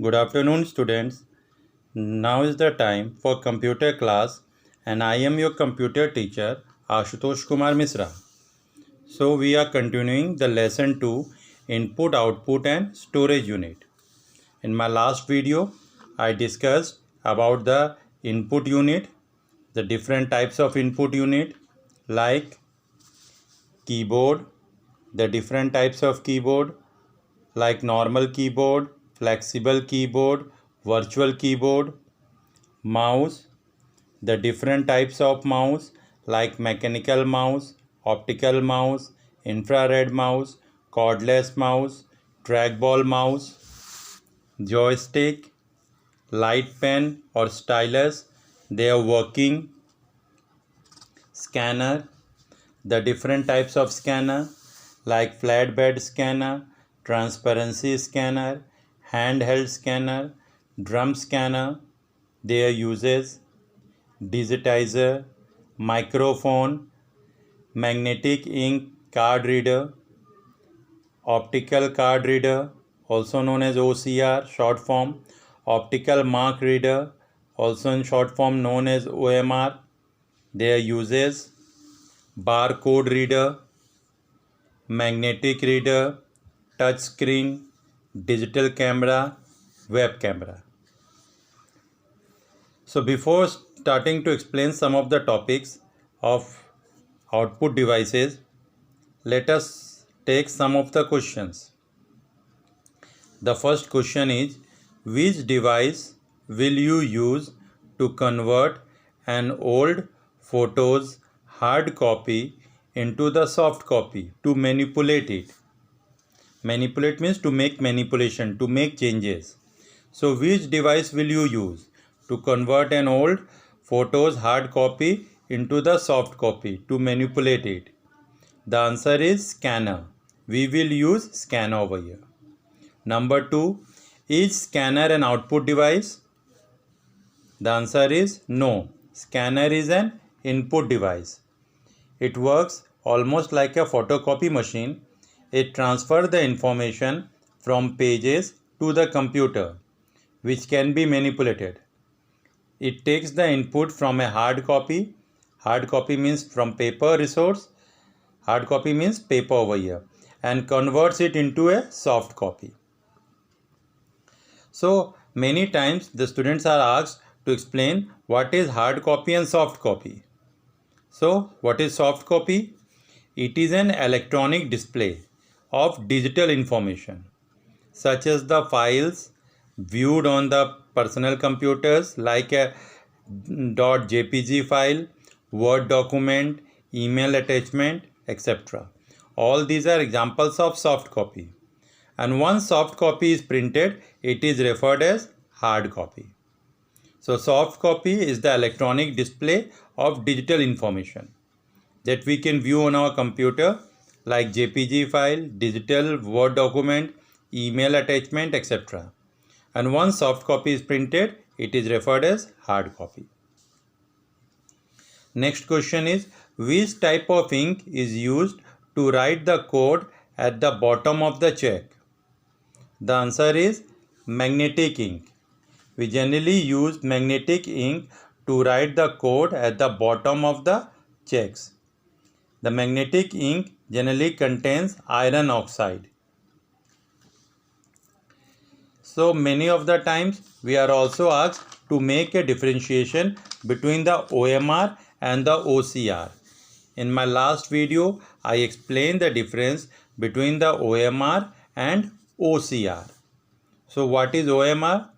Good afternoon, students. Now is the time for computer class, and I am your computer teacher, Ashutosh Kumar Misra. So, we are continuing the lesson 2 Input, Output, and Storage Unit. In my last video, I discussed about the input unit, the different types of input unit like keyboard, the different types of keyboard like normal keyboard, flexible keyboard, virtual keyboard, mouse, the different types of mouse like mechanical mouse, optical mouse, infrared mouse, cordless mouse, trackball mouse, joystick, light pen or stylus, their working, scanner, the different types of scanner like flatbed scanner, transparency scanner, handheld scanner, drum scanner, their uses, digitizer, microphone, magnetic ink card reader, optical card reader, also known as OCR, short form, optical mark reader, also in short form known as OMR, their uses, barcode reader, magnetic reader, touch screen, digital camera, web camera. So before starting to explain some of the topics of output devices, let us take some of the questions. The first question is, which device will you use to convert an old photo's hard copy into the soft copy to manipulate it? Manipulate means to make manipulation, to make changes. So which device will you use to convert an old photo's hard copy into the soft copy to manipulate it? The answer is scanner. We will use scanner over here. Number 2, is scanner an output device? The answer is no. Scanner is an input device. It works almost like a photocopy machine. It transfers the information from pages to the computer, which can be manipulated. It takes the input from a hard copy. Hard copy means from paper resource. Hard copy means paper over here, and converts it into a soft copy. So many times the students are asked to explain what is hard copy and soft copy. So what is soft copy? It is an electronic display of digital information such as the files viewed on the personal computers like a .jpg file, Word document, email attachment, etc. All these are examples of soft copy. And once soft copy is printed, it is referred as hard copy. So soft copy is the electronic display of digital information that we can view on our computer like JPG file, digital Word document, email attachment, etc. And once soft copy is printed, it is referred as hard copy. Next question is, which type of ink is used to write the code at the bottom of the check? The answer is magnetic ink. We generally use magnetic ink to write the code at the bottom of the checks. The magnetic ink generally contains iron oxide. So many of the times we are also asked to make a differentiation between the OMR and the OCR. In my last video, I explained the difference between the OMR and OCR. So what is OMR?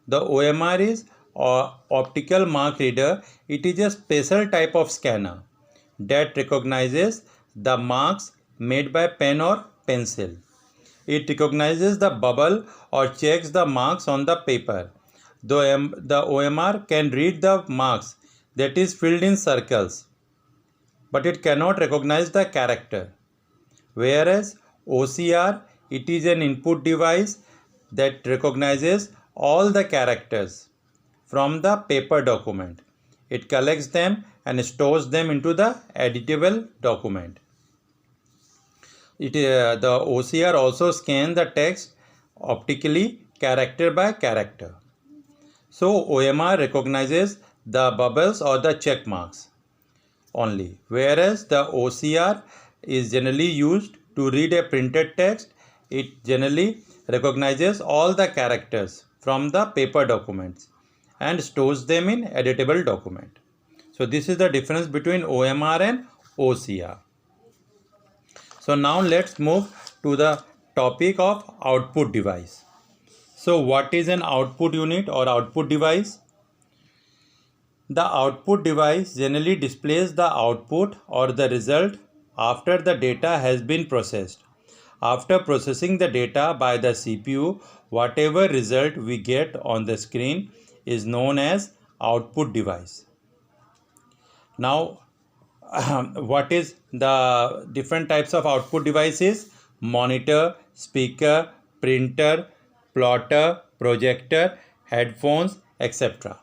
The OMR is optical mark reader. It is a special type of scanner that recognizes the marks made by pen or pencil. It recognizes the bubble or checks the marks on the paper. The OMR can read the marks that is filled in circles, but it cannot recognize the character. Whereas OCR, it is an input device that recognizes all the characters from the paper document. It collects them and stores them into the editable document. The OCR also scans the text optically, character by character. So OMR recognizes the bubbles or the check marks only, whereas the OCR is generally used to read a printed text. It generally recognizes all the characters from the paper documents and stores them in editable document. So this is the difference between OMR and OCR. So now let's move to the topic of output device. So what is an output unit or output device? The output device generally displays the output or the result after the data has been processed. After processing the data by the CPU, whatever result we get on the screen is known as output device. Now, what is the different types of output devices? Monitor, speaker, printer, plotter, projector, headphones, etc.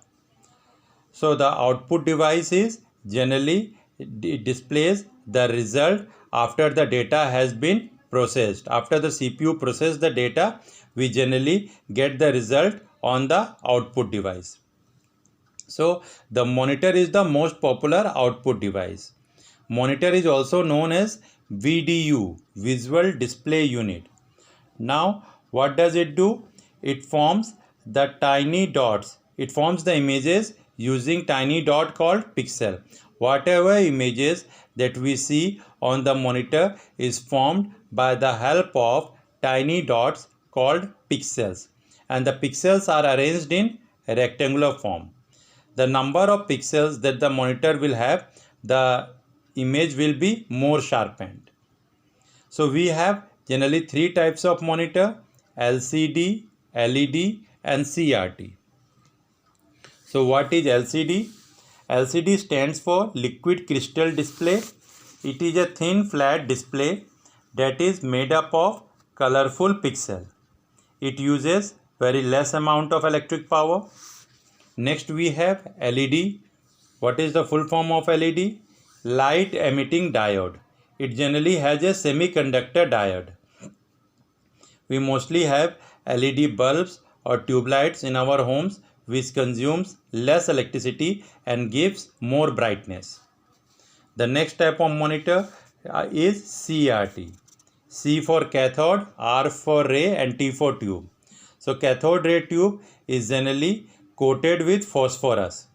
So the output device is generally displays the result after the data has been processed. After the CPU processes the data, we generally get the result on the output device. So the monitor is the most popular output device. Monitor is also known as VDU, Visual Display Unit. Now what does it do? It forms the tiny dots. It forms the images using tiny dot called pixel. Whatever images that we see on the monitor is formed by the help of tiny dots called pixels, and the pixels are arranged in rectangular form. The number of pixels that the monitor will have, the image will be more sharpened. So we have generally three types of monitor: LCD, LED and CRT. So what is LCD? LCD stands for liquid crystal display. It is a thin flat display that is made up of colorful pixels. It uses very less amount of electric power. Next we have LED. What is the full form of LED? Light emitting diode. It generally has a semiconductor diode. We mostly have LED bulbs or tube lights in our homes, which consumes less electricity and gives more brightness. The next type of monitor is CRT. C for cathode, R for ray and T for tube. So cathode ray tube is generally coated with phosphorus.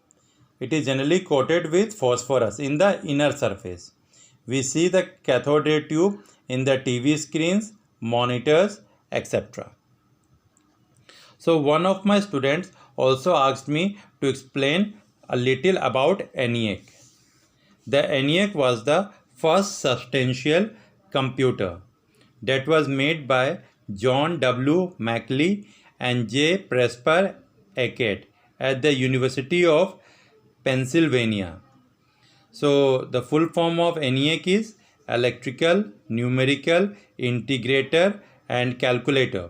It is generally coated with phosphorus in the inner surface. We see the cathode ray tube in the TV screens, monitors, etc. So one of my students also asked me to explain a little about ENIAC. The ENIAC was the first substantial computer that was made by John W. Mackley and J. Presper Eckert at the University of Pennsylvania. So the full form of ENIAC is Electrical, Numerical, Integrator and Calculator.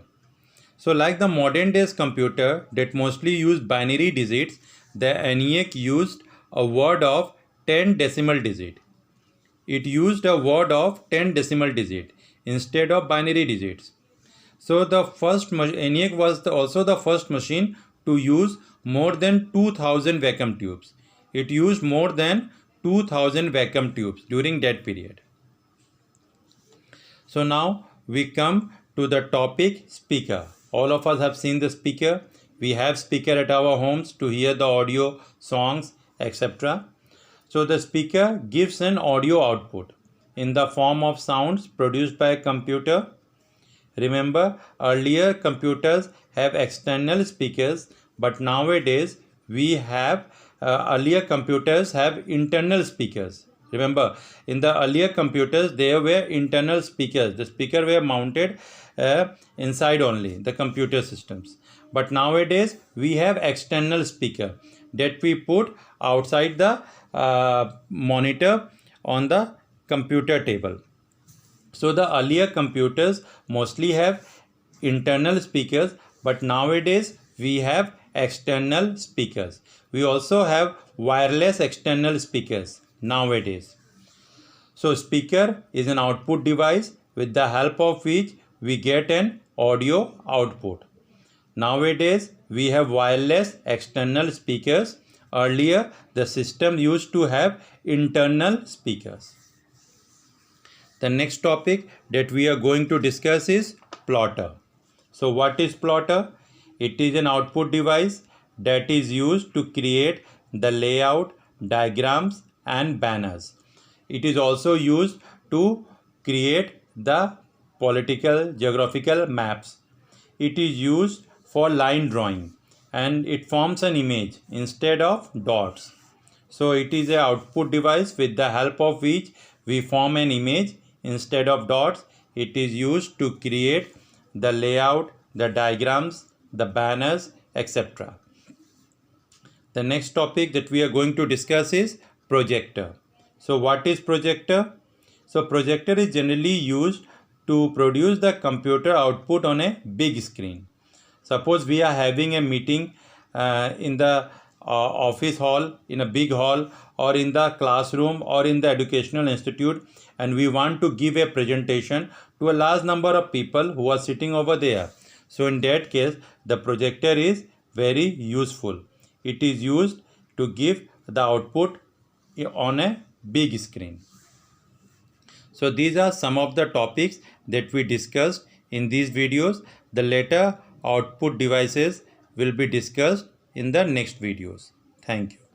So like the modern days computer that mostly use binary digits, the ENIAC used a word of 10 decimal digit. It used a word of 10 decimal digit instead of binary digits. So the first ENIAC was also the first machine to use more than 2000 vacuum tubes. It used more than 2000 vacuum tubes during that period. So now we come to the topic speaker. All of us have seen the speaker. We have speaker at our homes to hear the audio, songs, etc. So the speaker gives an audio output in the form of sounds produced by a computer. Remember, earlier computers have external speakers, but nowadays we have earlier computers have internal speakers. Remember, in the earlier computers there were internal speakers. The speaker were mounted inside only the computer systems. But nowadays we have external speaker that we put outside the monitor on the computer table. So the earlier computers mostly have internal speakers, but nowadays we have external speakers. We also have wireless external speakers nowadays. So speaker is an output device with the help of which we get an audio output. Nowadays, we have wireless external speakers. Earlier, the system used to have internal speakers. The next topic that we are going to discuss is plotter. So what is plotter? It is an output device that is used to create the layout, diagrams and banners. It is also used to create the political geographical maps. It is used for line drawing and it forms an image instead of dots. So it is an output device with the help of which we form an image instead of dots. It is used to create the layout, the diagrams, the banners, etc. The next topic that we are going to discuss is projector. So what is projector? So projector is generally used to produce the computer output on a big screen. Suppose we are having a meeting in the office hall, in a big hall, or in the classroom, or in the educational institute, and we want to give a presentation to a large number of people who are sitting over there. So in that case, the projector is very useful. It is used to give the output on a big screen. So these are some of the topics that we discussed in these videos. The later output devices will be discussed in the next videos. Thank you.